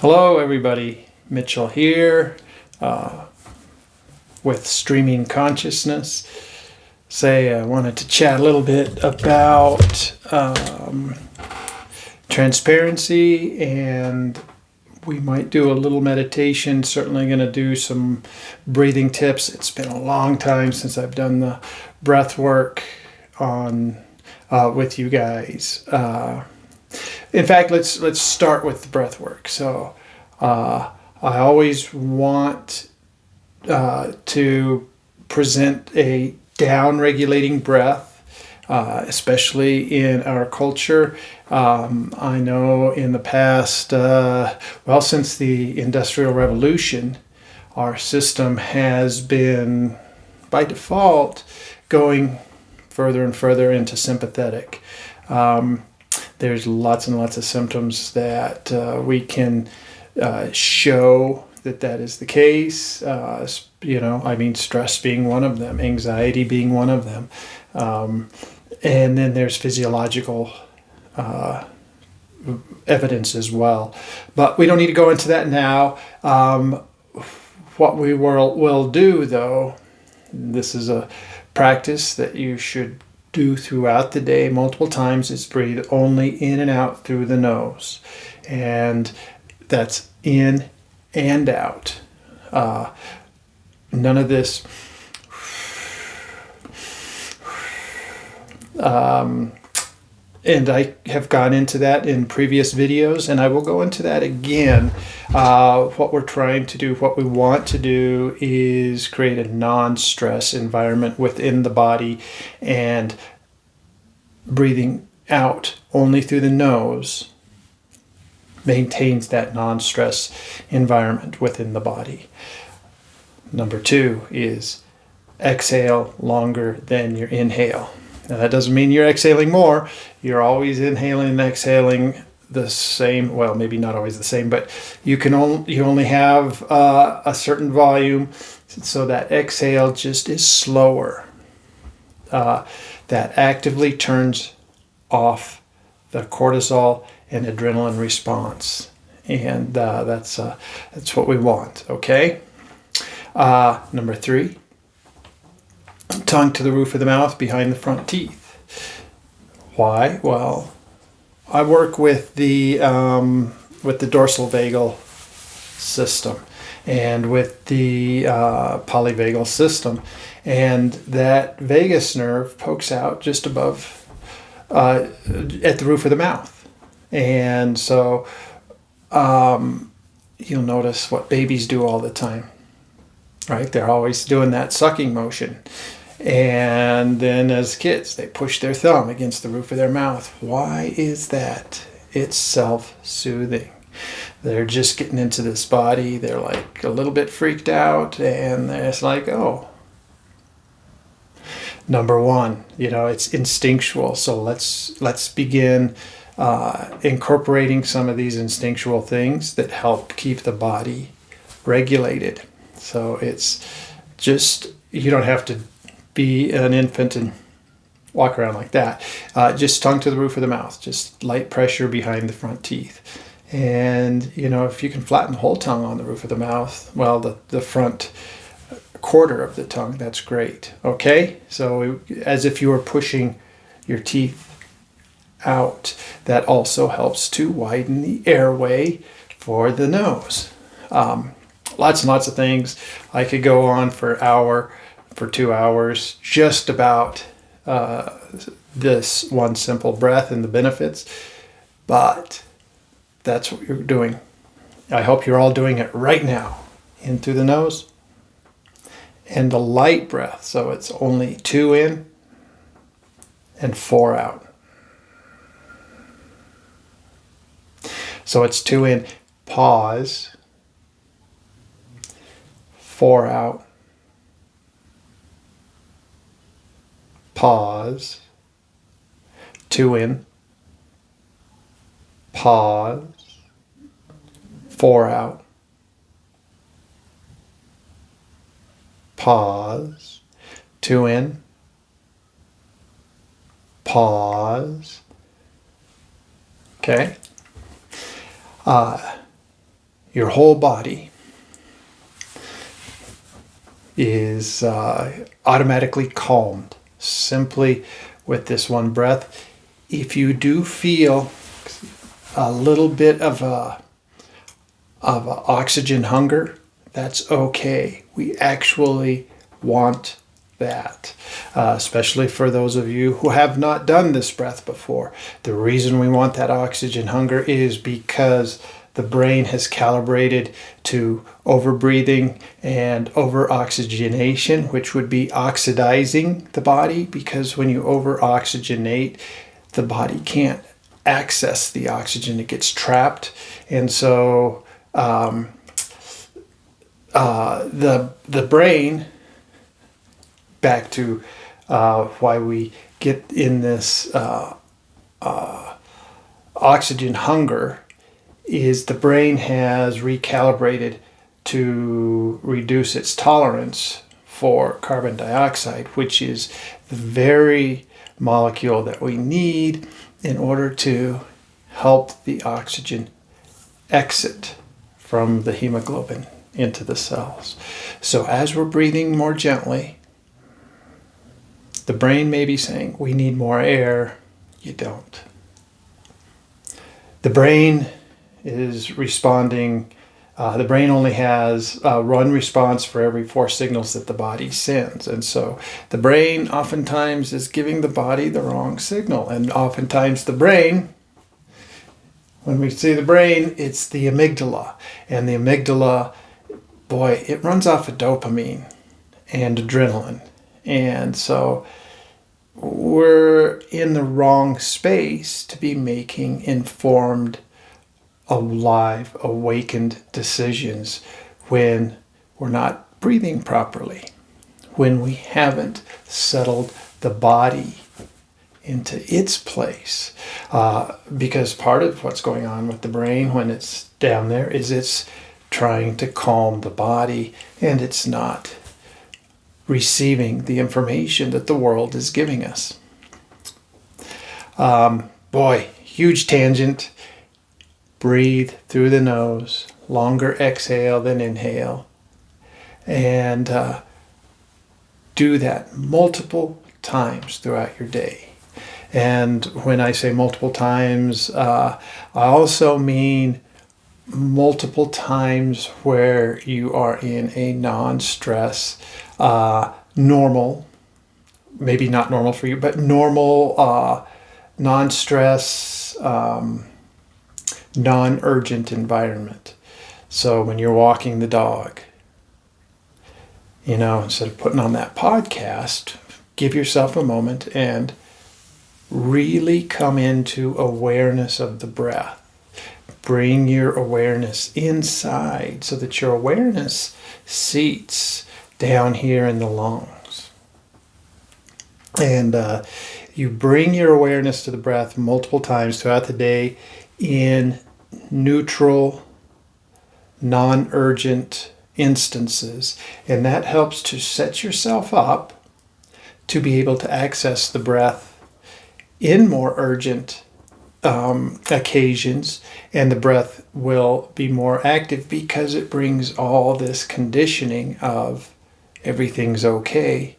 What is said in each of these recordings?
Hello everybody, Mitchell here with Streaming Consciousness. I wanted to chat a little bit about transparency, and we might do a little meditation. Certainly going to do some breathing tips. It's been a long time since I've done the breath work on with you guys. In fact, let's start with the breath work. So I always want to present a down-regulating breath, especially in our culture. I know in the past, since the Industrial Revolution, our system has been, by default, going further and further into sympathetic. There's lots and lots of symptoms that we can show that is the case. Stress being one of them, anxiety being one of them. And then there's physiological evidence as well. But we don't need to go into that now. What we will do, though, this is a practice that you should do throughout the day multiple times, is breathe only in and out through the nose. And that's in and out. None of this and I have gone into that in previous videos, and I will go into that again. What we're trying to do, what we want to do, is create a non-stress environment within the body, and breathing out only through the nose maintains that non-stress environment within the body. Number 2 is exhale longer than your inhale. Now that doesn't mean you're exhaling more. You're always inhaling and exhaling the same. Well, maybe not always the same, but you only have a certain volume, so that exhale just is slower. That actively turns off the cortisol and adrenaline response, and that's what we want. Okay. Number 3. Tongue to the roof of the mouth, behind the front teeth. Why? Well, I work with the dorsal vagal system and with the polyvagal system, and that vagus nerve pokes out just above at the roof of the mouth, and so you'll notice what babies do all the time. Right? They're always doing that sucking motion. And then as kids, they push their thumb against the roof of their mouth. Why is that? It's self-soothing. They're just getting into this body. They're like a little bit freaked out, and it's like, oh. Number 1, it's instinctual. So let's begin incorporating some of these instinctual things that help keep the body regulated. So it's just, you don't have to be an infant and walk around like that. Just tongue to the roof of the mouth, just light pressure behind the front teeth. And, if you can flatten the whole tongue on the roof of the mouth, well, the front quarter of the tongue, that's great. Okay? So as if you were pushing your teeth out, that also helps to widen the airway for the nose. Lots and lots of things. I could go on for an hour, for 2 hours, just about this one simple breath and the benefits. But that's what you're doing. I hope you're all doing it right now. In through the nose. And the light breath. So it's only 2 in and 4 out. So it's 2 in, pause, 4 out, pause, 2 in, pause, 4 out, pause, 2 in, pause. Okay. your whole body is automatically calmed simply with this one breath. If you do feel a little bit of a oxygen hunger, that's okay. We actually want that, especially for those of you who have not done this breath before. The reason we want that oxygen hunger is because the brain has calibrated to overbreathing and over-oxygenation, which would be oxidizing the body, because when you over-oxygenate, the body can't access the oxygen. It gets trapped. And so the brain, back to why we get in this oxygen hunger, is the brain has recalibrated to reduce its tolerance for carbon dioxide, which is the very molecule that we need in order to help the oxygen exit from the hemoglobin into the cells. So as we're breathing more gently, the brain may be saying, we need more air. You don't. The brain is responding. The brain only has one response for every 4 signals that the body sends. And so the brain oftentimes is giving the body the wrong signal. And oftentimes the brain, when we say the brain, it's the amygdala. And the amygdala, boy, it runs off of dopamine and adrenaline. And so we're in the wrong space to be making informed, alive, awakened decisions when we're not breathing properly, when we haven't settled the body into its place. Because part of what's going on with the brain when it's down there is it's trying to calm the body, and it's not receiving the information that the world is giving us. Boy, huge tangent. Breathe through the nose, longer exhale than inhale, and do that multiple times throughout your day. And when I say multiple times, I also mean multiple times where you are in a non-stress, normal, maybe not normal for you, but normal, non-stress, non-urgent environment. So when you're walking the dog, instead of putting on that podcast, give yourself a moment and really come into awareness of the breath. Bring your awareness inside so that your awareness seats down here in the lungs. And you bring your awareness to the breath multiple times throughout the day in neutral, non-urgent instances. And that helps to set yourself up to be able to access the breath in more urgent occasions, and the breath will be more active because it brings all this conditioning of everything's okay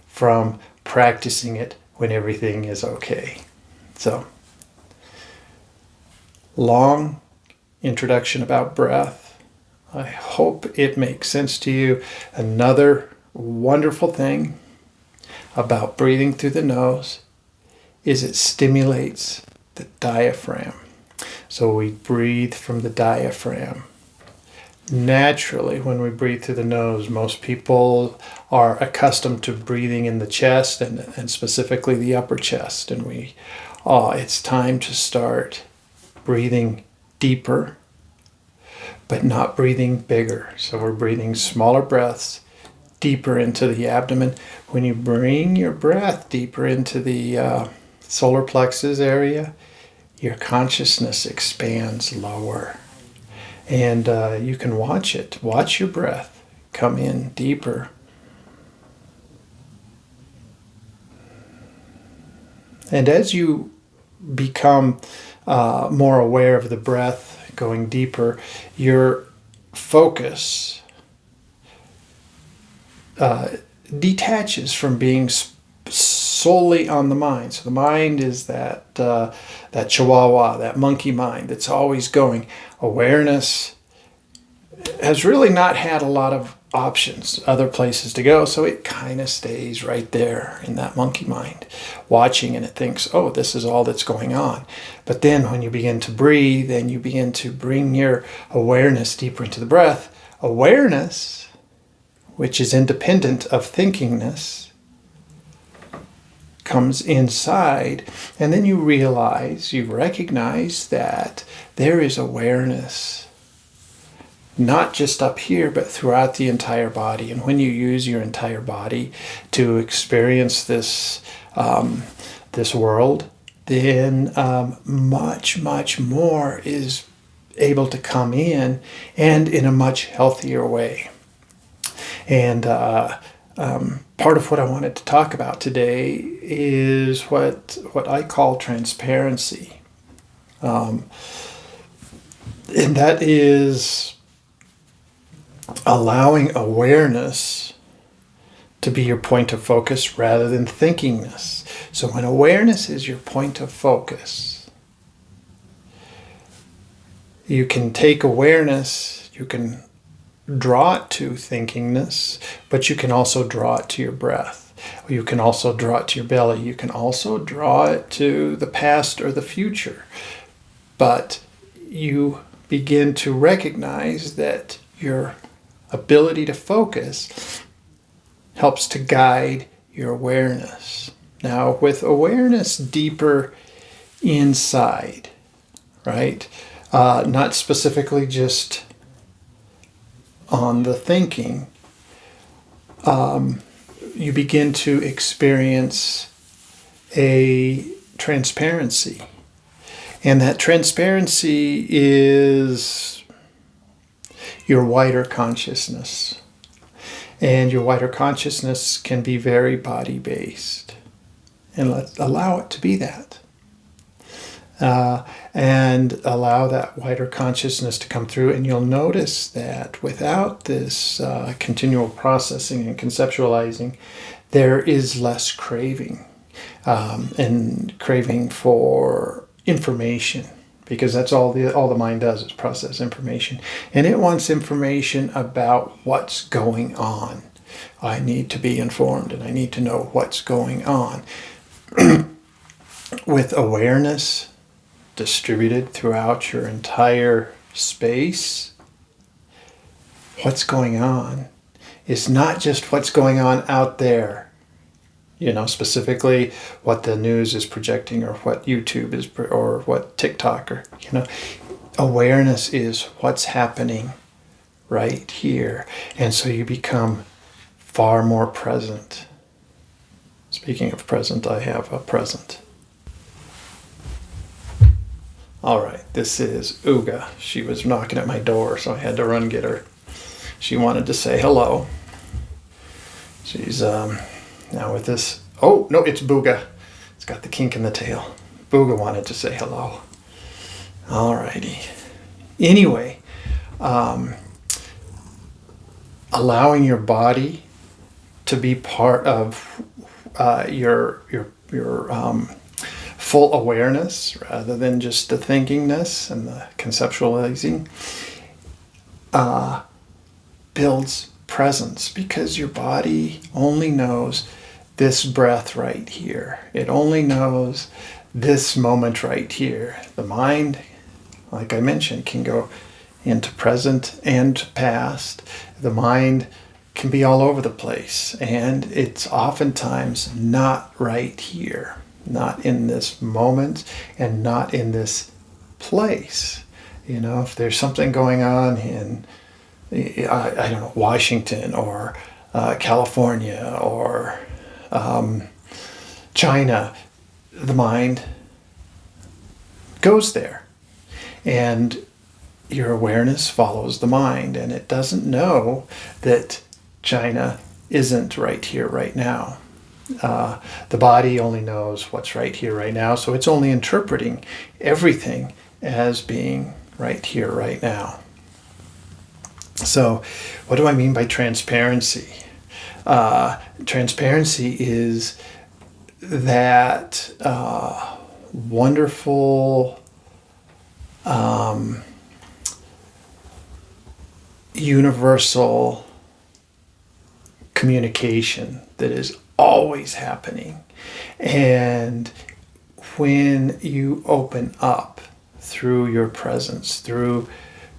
from practicing it when everything is okay. So, long introduction about breath. I hope it makes sense to you. Another wonderful thing about breathing through the nose is it stimulates the diaphragm. So we breathe from the diaphragm. Naturally, when we breathe through the nose, most people are accustomed to breathing in the chest and specifically the upper chest. And it's time to start breathing deeper, but not breathing bigger. So we're breathing smaller breaths deeper into the abdomen. When you bring your breath deeper into the solar plexus area, your consciousness expands lower. And you can watch it. Watch your breath come in deeper. And as you become more aware of the breath going deeper, your focus detaches from being solely on the mind. So the mind is that chihuahua, that monkey mind that's always going. Awareness has really not had a lot of options, other places to go, so it kind of stays right there in that monkey mind, watching, and it thinks, oh, this is all that's going on. But then when you begin to breathe and you begin to bring your awareness deeper into the breath, awareness, which is independent of thinkingness, comes inside, and then you recognize that there is awareness not just up here, but throughout the entire body. And when you use your entire body to experience this this world, then much, much more is able to come in, and in a much healthier way. And part of what I wanted to talk about today is what I call transparency. And that is allowing awareness to be your point of focus rather than thinkingness. So when awareness is your point of focus, you can take awareness, you can draw it to thinkingness, but you can also draw it to your breath. You can also draw it to your belly. You can also draw it to the past or the future. But you begin to recognize that your ability to focus helps to guide your awareness. Now, with awareness deeper inside, right? Not specifically just on the thinking, you begin to experience a transparency. And that transparency is your wider consciousness. And your wider consciousness can be very body-based. And allow it to be that. And allow that wider consciousness to come through. And you'll notice that without this continual processing and conceptualizing, there is less craving. And craving for information. Because that's all the mind does is process information. And it wants information about what's going on. I need to be informed and I need to know what's going on. With awareness distributed throughout your entire space, what's going on is not just what's going on out there. You know, specifically what the news is projecting or what YouTube is or what TikTok or, awareness is what's happening right here. And so you become far more present. Speaking of present, I have a present. All right, this is Uga. She was knocking at my door, so I had to run get her. She wanted to say hello. She's now with this, oh, no, it's Booga. It's got the kink in the tail. Booga wanted to say hello. All righty. Anyway, allowing your body to be part of your full awareness rather than just the thinkingness and the conceptualizing builds presence, because your body only knows this breath right here. It only knows this moment right here. The mind, like I mentioned, can go into present and past. The mind can be all over the place, and it's oftentimes not right here, not in this moment, and not in this place. If there's something going on in I don't know, Washington or California or China, the mind goes there. And your awareness follows the mind, and it doesn't know that China isn't right here, right now. The body only knows what's right here, right now, so it's only interpreting everything as being right here, right now. So what do I mean by transparency? Transparency is that wonderful universal communication that is always happening. And when you open up through your presence, through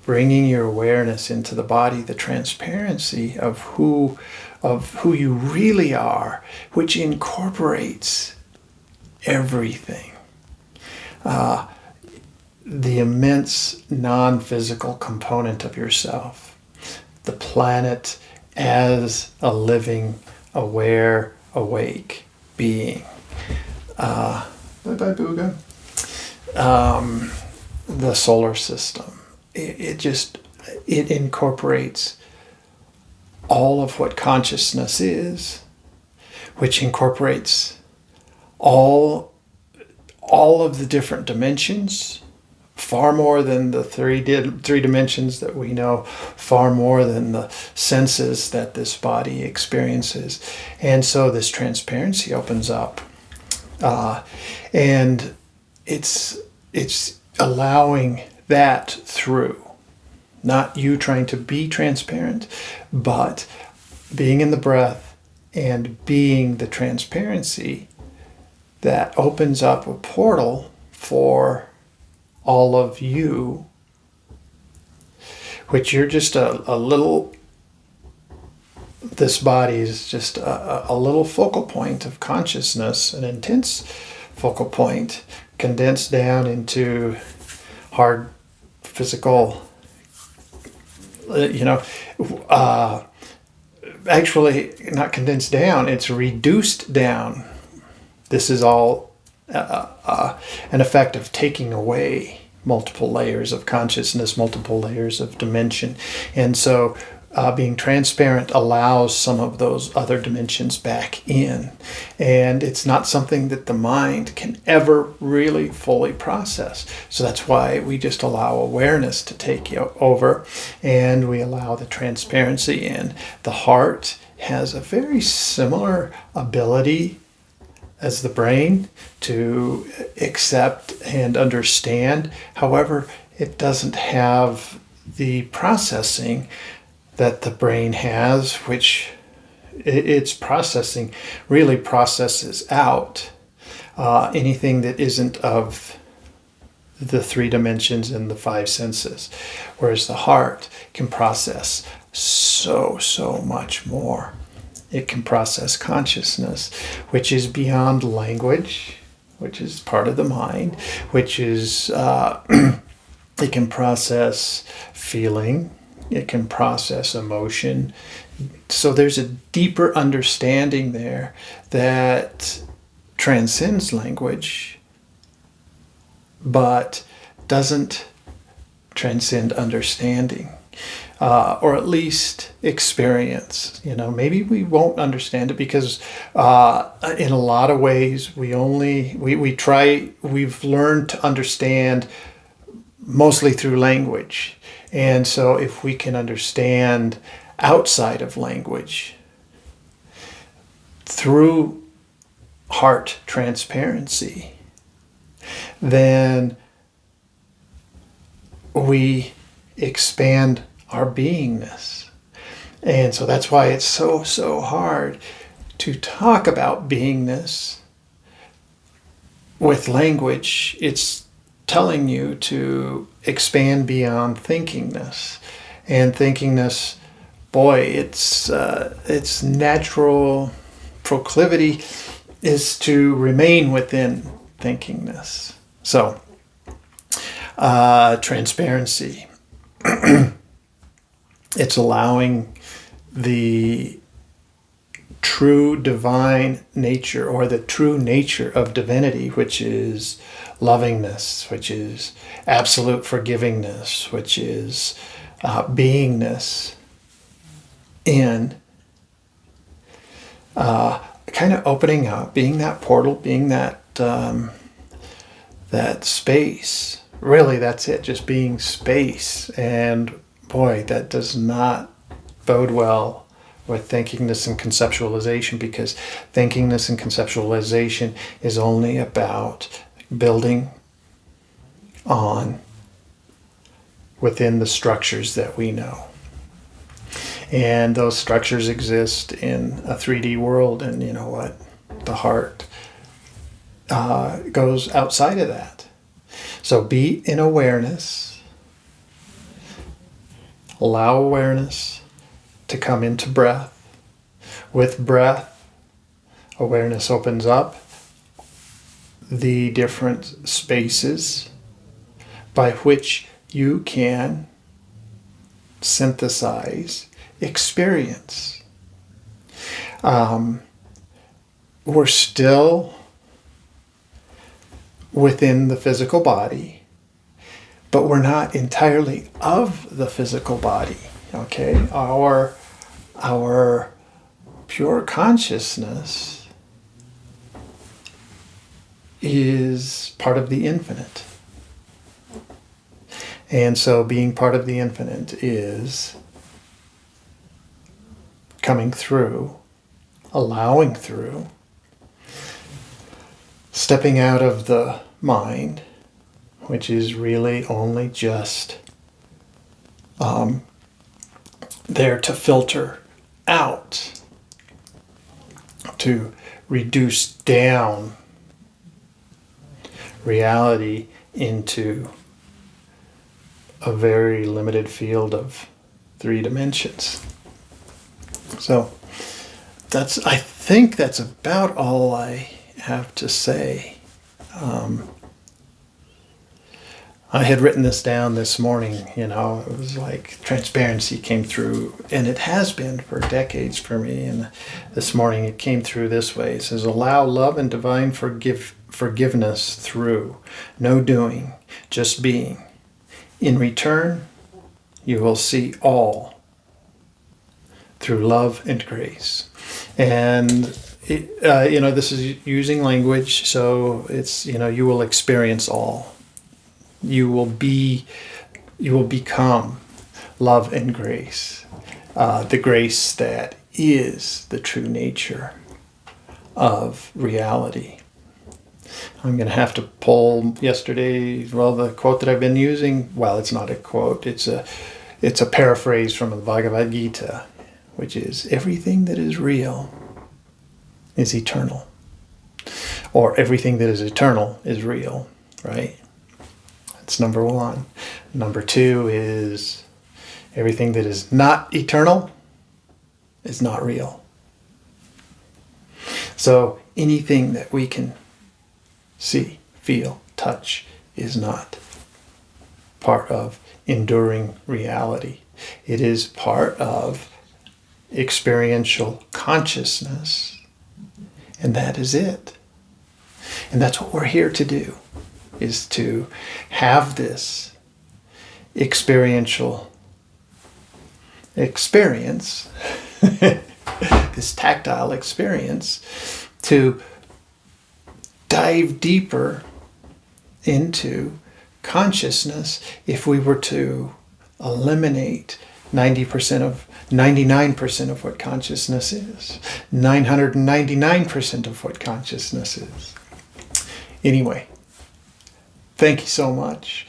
bringing your awareness into the body, the transparency of who you really are, which incorporates everything. The immense non-physical component of yourself, the planet as a living, aware, awake being. Bye-bye, Booga. The solar system. It incorporates all of what consciousness is, which incorporates all of the different dimensions, far more than the three dimensions that we know, far more than the senses that this body experiences. And so this transparency opens up. And it's allowing that through. Not you trying to be transparent, but being in the breath and being the transparency that opens up a portal for all of you, which you're just a little, this body is just a little focal point of consciousness, an intense focal point, condensed down into hard physical, actually not condensed down, it's reduced down. This is all an effect of taking away multiple layers of consciousness, multiple layers of dimension. And so being transparent allows some of those other dimensions back in. And it's not something that the mind can ever really fully process. So that's why we just allow awareness to take over, and we allow the transparency in. The heart has a very similar ability as the brain to accept and understand. However, it doesn't have the processing that the brain has, which its processing really processes out anything that isn't of the three dimensions and the five senses, whereas the heart can process so much more. It can process consciousness, which is beyond language, which is part of the mind, which is, it can process feeling, it can process emotion. So there's a deeper understanding there that transcends language, but doesn't transcend understanding. Or at least experience. Maybe we won't understand it because in a lot of ways we've learned to understand mostly through language. And so if we can understand outside of language through heart transparency, then we expand our beingness. And so that's why it's so hard to talk about beingness with language. It's telling you to expand beyond thinkingness. And thinkingness, boy, its natural proclivity is to remain within thinkingness. So, transparency. It's allowing the true divine nature, or the true nature of divinity, which is lovingness, which is absolute forgivingness, which is beingness, in kind of opening up, being that portal, being that that space. Really, that's it, just being space. And boy, that does not bode well with thinkingness and conceptualization, because thinkingness and conceptualization is only about building on within the structures that we know. And those structures exist in a 3D world, and you know what? The heart goes outside of that. So be in awareness. Allow awareness to come into breath. With breath, awareness opens up the different spaces by which you can synthesize experience. We're still within the physical body, but we're not entirely of the physical body. Okay, our pure consciousness is part of the infinite. And so being part of the infinite is coming through, allowing through, stepping out of the mind, which is really only just there to filter out, to reduce down reality into a very limited field of 3 dimensions. So I think that's about all I have to say. I had written this down this morning, it was like transparency came through, and it has been for decades for me. And this morning it came through this way. It says, allow love and divine forgiveness through. No doing, just being. In return, you will see all through love and grace. And this is using language, so it's, you will experience all. You will become love and grace, the grace that is the true nature of reality. I'm going to have to pull the quote that I've been using. Well, it's not a quote. It's a paraphrase from the Bhagavad Gita, which is, everything that is real is eternal. Or everything that is eternal is real, right? That's number 1. Number 2 is, everything that is not eternal is not real. So anything that we can see, feel, touch is not part of enduring reality. It is part of experiential consciousness, and that is it. And that's what we're here to do, is to have this experiential experience, this tactile experience, to dive deeper into consciousness. If we were to eliminate 99% of what consciousness is, 999% of what consciousness is. Anyway, thank you so much.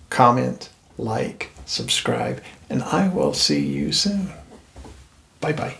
Comment, like, subscribe, and I will see you soon. Bye-bye.